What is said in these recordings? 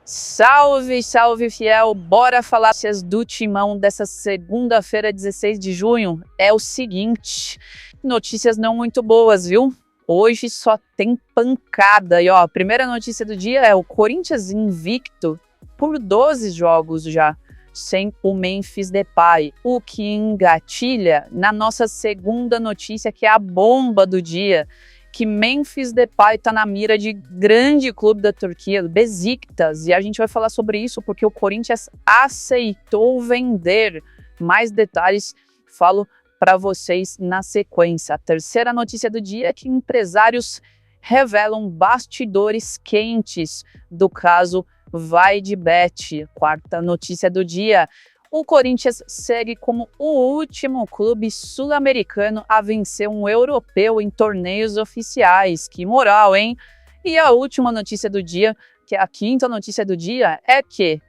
Salve, salve fiel, bora falar do Timão dessa segunda-feira, 16 de junho. É o seguinte, notícias não muito boas, viu? Hoje só tem pancada. E ó, a primeira notícia do dia é o Corinthians invicto por 12 jogos já, sem o Memphis Depay. O que engatilha na nossa segunda notícia, que é a bomba do dia, que Memphis Depay está na mira de grande clube da Turquia, Besiktas, e a gente vai falar sobre isso porque o Corinthians aceitou vender. Mais detalhes falo para vocês na sequência. A terceira notícia do dia é que empresários revelam bastidores quentes do caso Vaidbet. Quarta notícia do dia: o Corinthians segue como o último clube sul-americano a vencer um europeu em torneios oficiais. Que moral, hein? E a última notícia do dia, que é a quinta notícia do dia, é que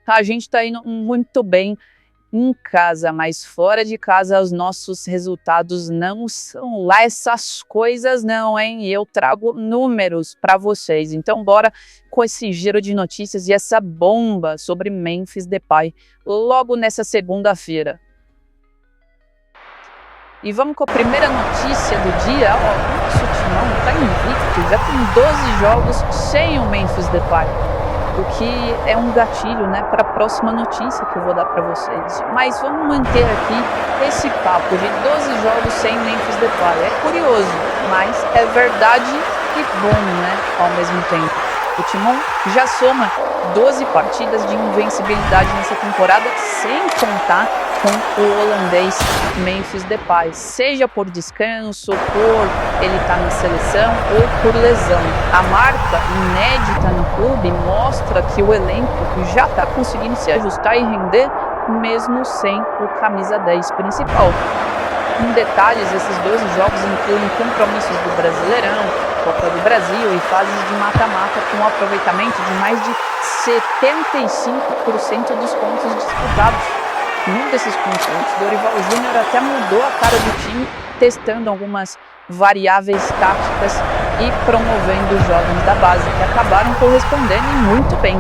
a gente está indo muito bem em casa, mas fora de casa os nossos resultados não são lá essas coisas não, hein? E eu trago números para vocês. Então bora com esse giro de notícias e essa bomba sobre Memphis Depay logo nessa segunda-feira. E vamos com a primeira notícia do dia. Ó, o nosso timão está invicto, já tem 12 jogos sem o Memphis Depay. O que é um gatilho, né, para a próxima notícia que eu vou dar para vocês. Mas vamos manter aqui esse papo de 12 jogos sem Memphis Depay. É curioso, mas é verdade e bom, né, ao mesmo tempo. O Timão já soma 12 partidas de invencibilidade nessa temporada, sem contar com o holandês Memphis Depay, seja por descanso, por ele estar na seleção ou por lesão. A marca inédita no clube mostra que o elenco já está conseguindo se ajustar e render mesmo sem o camisa 10 principal. Em detalhes, esses 12 jogos incluem compromissos do Brasileirão, Copa do Brasil e fases de mata-mata com um aproveitamento de mais de 75% dos pontos disputados. Num desses confrontos, Dorival Júnior até mudou a cara do time, testando algumas variáveis táticas e promovendo os jovens da base, que acabaram correspondendo muito bem.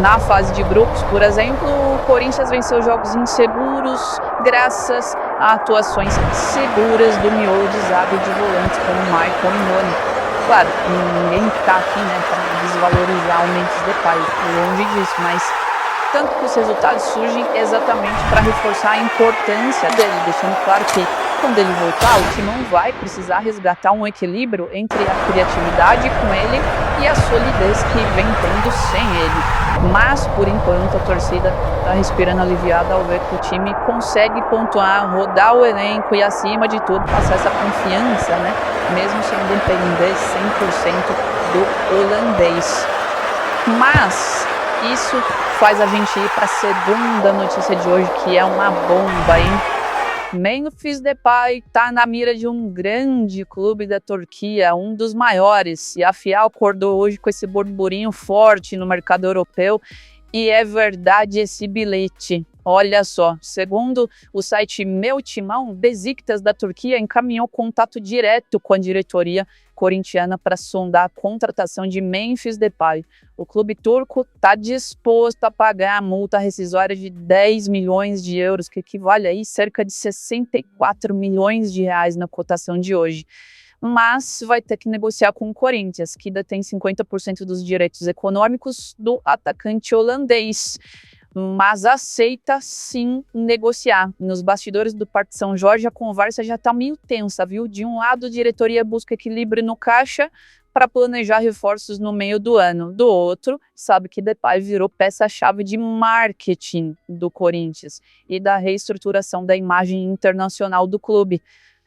Na fase de grupos, por exemplo, o Corinthians venceu jogos inseguros graças a atuações seguras do miolo de zaga e de volantes como Michael e Noni. Claro, ninguém está aqui, né, para desvalorizar o Memphis Depay, longe disso, mas tanto que os resultados surgem exatamente para reforçar a importância dele, deixando claro que quando ele voltar, o Timão vai precisar resgatar um equilíbrio entre a criatividade com ele e a solidez que vem tendo sem ele. Mas, por enquanto, a torcida está respirando aliviada ao ver que o time consegue pontuar, rodar o elenco e, acima de tudo, passar essa confiança, né? Mesmo sem depender 100% do holandês. Mas isso faz a gente ir para a segunda notícia de hoje, que é uma bomba, hein? Memphis Depay está na mira de um grande clube da Turquia, um dos maiores, e a Fiel acordou hoje com esse burburinho forte no mercado europeu, e é verdade esse bilhete. Olha só, segundo o site Meu Timão, Besiktas da Turquia encaminhou contato direto com a diretoria corintiana para sondar a contratação de Memphis Depay. O clube turco está disposto a pagar a multa rescisória de 10 milhões de euros, que equivale a cerca de 64 milhões de reais na cotação de hoje. Mas vai ter que negociar com o Corinthians, que detém 50% dos direitos econômicos do atacante holandês. Mas aceita sim negociar. Nos bastidores do Parque São Jorge, a conversa já está meio tensa, viu? De um lado, a diretoria busca equilíbrio no caixa para planejar reforços no meio do ano. Do outro, sabe que Depay virou peça-chave de marketing do Corinthians e da reestruturação da imagem internacional do clube.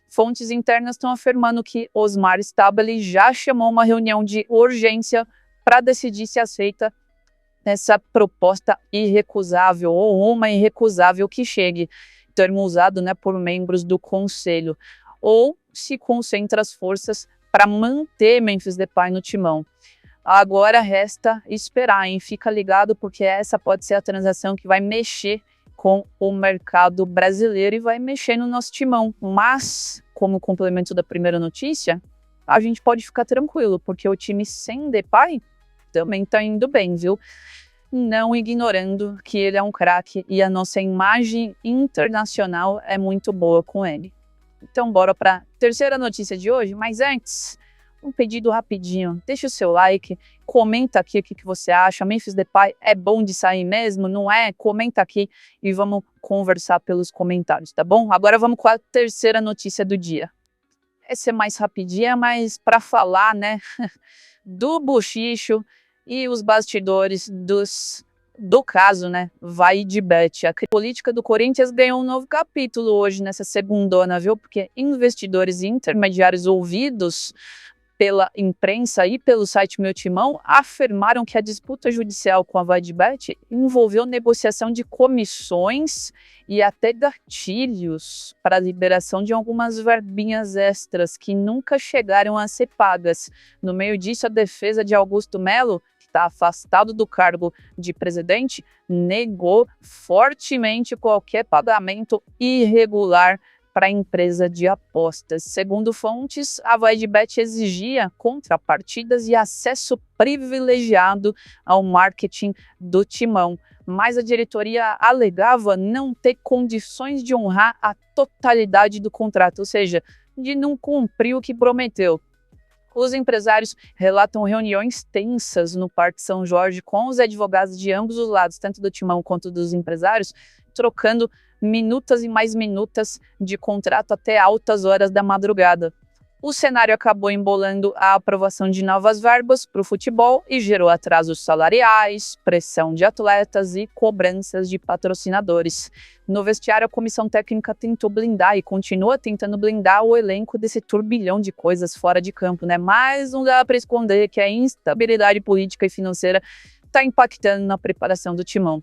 Fontes internas estão afirmando que Osmar Stabile já chamou uma reunião de urgência para decidir se aceita essa proposta irrecusável ou uma irrecusável que chegue, termo usado, né, por membros do conselho, ou se concentra as forças para manter Memphis Depay no timão. Agora resta esperar, hein? Fica ligado, porque essa pode ser a transação que vai mexer com o mercado brasileiro e vai mexer no nosso timão. Mas, como complemento da primeira notícia, a gente pode ficar tranquilo, porque o time sem Depay também tá indo bem, viu? Não ignorando que ele é um craque e a nossa imagem internacional é muito boa com ele. Então bora para a terceira notícia de hoje, mas antes, um pedido rapidinho, deixa o seu like, comenta aqui o que você acha, Memphis Depay é bom de sair mesmo, não é? Comenta aqui e vamos conversar pelos comentários, tá bom? Agora vamos com a terceira notícia do dia. Essa é mais rapidinha, mas para falar, né, do bochicho e os bastidores do caso, né, Vaidbet. A política do Corinthians ganhou um novo capítulo hoje, nessa segundona, viu? Porque investidores e intermediários ouvidos pela imprensa e pelo site Meu Timão afirmaram que a disputa judicial com a Vaidbet envolveu negociação de comissões e até gatilhos para a liberação de algumas verbinhas extras que nunca chegaram a ser pagas. No meio disso, a defesa de Augusto Melo, que está afastado do cargo de presidente, negou fortemente qualquer pagamento irregular para a empresa de apostas. Segundo fontes, a Vaidbet exigia contrapartidas e acesso privilegiado ao marketing do Timão, mas a diretoria alegava não ter condições de honrar a totalidade do contrato, ou seja, de não cumprir o que prometeu. Os empresários relatam reuniões tensas no Parque São Jorge com os advogados de ambos os lados, tanto do Timão quanto dos empresários, trocando minutas e mais minutas de contrato até altas horas da madrugada. O cenário acabou embolando a aprovação de novas verbas para o futebol e gerou atrasos salariais, pressão de atletas e cobranças de patrocinadores. No vestiário, a comissão técnica tentou blindar e continua tentando blindar o elenco desse turbilhão de coisas fora de campo, né? Mas não dá para esconder que a instabilidade política e financeira está impactando na preparação do Timão.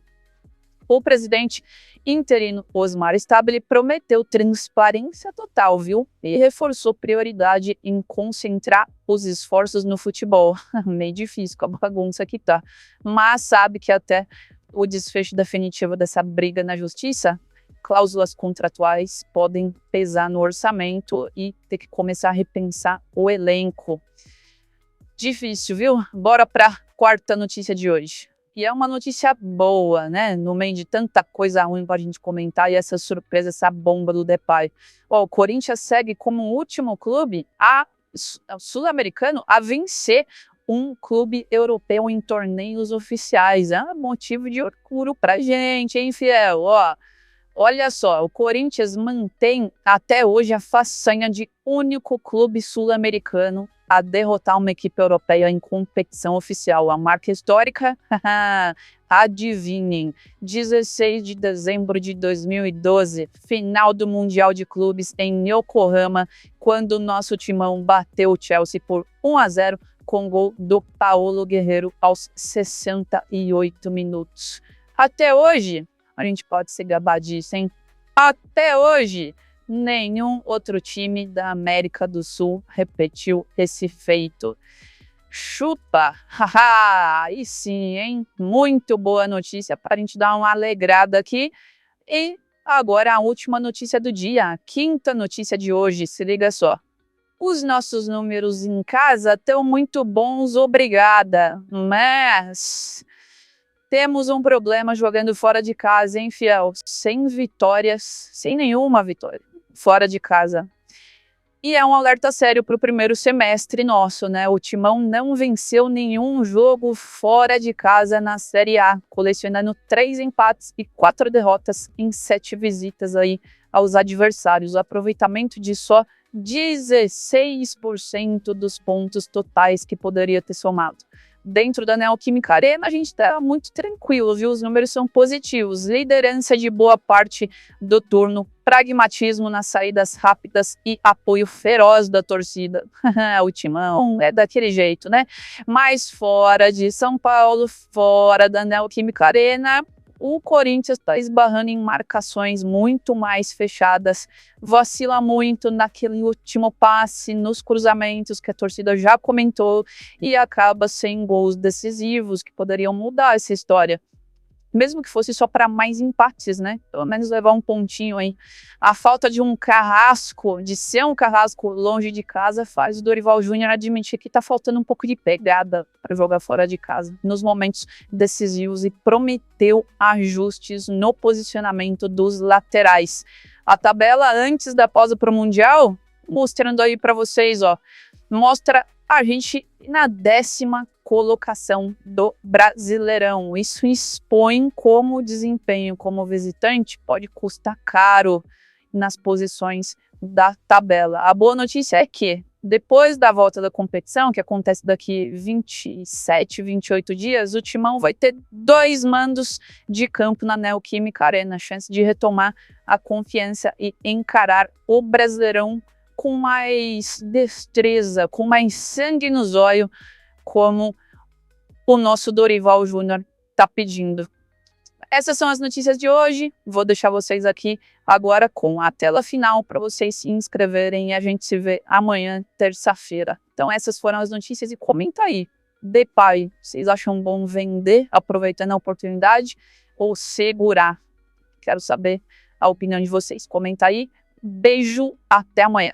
O presidente interino Osmar Stabile prometeu transparência total, viu? E reforçou prioridade em concentrar os esforços no futebol. Meio difícil com a bagunça que tá. Mas sabe que até o desfecho definitivo dessa briga na justiça, cláusulas contratuais podem pesar no orçamento e ter que começar a repensar o elenco. Difícil, viu? Bora para a quarta notícia de hoje. E é uma notícia boa, né? No meio de tanta coisa ruim para a gente comentar e essa surpresa, essa bomba do Depay. O Corinthians segue como o último clube sul-americano a vencer um clube europeu em torneios oficiais. É um motivo de orgulho pra gente, hein, fiel? Olha só, o Corinthians mantém até hoje a façanha de único clube sul-americano a derrotar uma equipe europeia em competição oficial. A marca histórica, adivinhem, 16 de dezembro de 2012, final do Mundial de Clubes em Yokohama, quando o nosso timão bateu o Chelsea por 1-0 com gol do Paulo Guerreiro aos 68 minutos. Até hoje, a gente pode se gabar disso, hein? Até hoje, nenhum outro time da América do Sul repetiu esse feito. Chupa! Haha! Aí sim, hein? Muito boa notícia para a gente dar uma alegrada aqui. E agora a última notícia do dia, a quinta notícia de hoje, se liga só. Os nossos números em casa estão muito bons, obrigada, mas temos um problema jogando fora de casa, hein, fiel? Sem vitórias, sem nenhuma vitória fora de casa. E é um alerta sério para o primeiro semestre nosso, né? O Timão não venceu nenhum jogo fora de casa na Série A, colecionando 3 empates e 4 derrotas em 7 visitas aí aos adversários. O aproveitamento de só 16% dos pontos totais que poderia ter somado. Dentro da Neoquímica Arena, a gente está muito tranquilo, viu? Os números são positivos. Liderança de boa parte do turno, pragmatismo nas saídas rápidas e apoio feroz da torcida. O Timão é daquele jeito, né? Mas fora de São Paulo, fora da Neoquímica Arena, o Corinthians está esbarrando em marcações muito mais fechadas, vacila muito naquele último passe, nos cruzamentos que a torcida já comentou e acaba sem gols decisivos que poderiam mudar essa história. mesmo que fosse só para mais empates, né? Pelo menos levar um pontinho aí. A falta de um carrasco, de ser um carrasco longe de casa, faz o Dorival Júnior admitir que tá faltando um pouco de pegada para jogar fora de casa, nos momentos decisivos, e prometeu ajustes no posicionamento dos laterais. A tabela antes da pausa para o Mundial, mostrando aí para vocês, ó, mostra a gente na 10ª colocação do Brasileirão. Isso expõe como o desempenho como visitante pode custar caro nas posições da tabela. A boa notícia é que, depois da volta da competição, que acontece daqui 27, 28 dias, o Timão vai ter 2 mandos de campo na Neoquímica Arena, chance de retomar a confiança e encarar o Brasileirão com mais destreza, com mais sangue nos olhos, como o nosso Dorival Júnior está pedindo. Essas são as notícias de hoje. Vou deixar vocês aqui agora com a tela final para vocês se inscreverem, e a gente se vê amanhã, terça-feira. Então essas foram as notícias, e comenta aí. Depay, vocês acham bom vender, aproveitando a oportunidade, ou segurar? Quero saber a opinião de vocês. Comenta aí. Beijo, até amanhã.